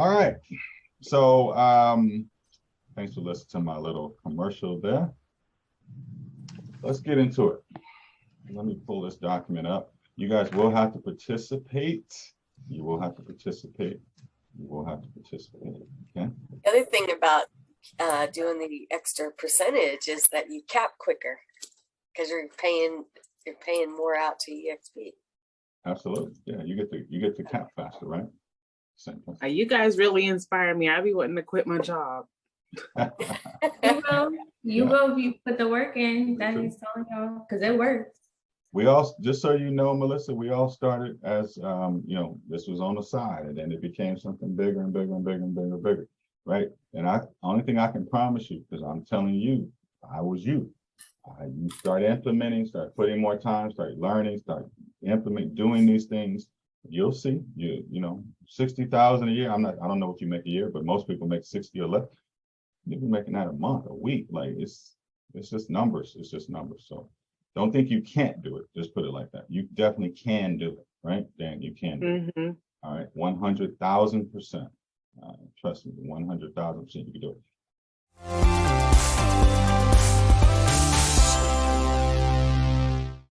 All right. So thanks for listening to my little commercial there. Let's get into it. Let me pull this document up. You guys will have to participate. You will have to participate. You will have to participate. Okay. The other thing about doing the extra percentage is that you cap quicker because you're paying more out to EXP. Absolutely. Yeah, you get to cap faster, right? Same thing. You guys really inspire me. I be wanting to quit my job. You will if you put the work in that he's telling y'all, because it works. We all, just so you know, Melissa, we all started as this was on the side, and then it became something bigger and bigger and bigger and bigger and bigger, right? And only thing I can promise you, because I'm telling you, I was you. You start implementing, start putting more time, start learning, start implementing, doing these things. You'll see, you know, 60,000 a year. I don't know what you make a year, but most people make 60 or less. You'll be making that a month, a week. Like it's just numbers. It's just numbers. So don't think you can't do it. Just put it like that. You definitely can do it, right? Dan, you can do it. All right, 100,000%. Trust me, 100,000% you can do it.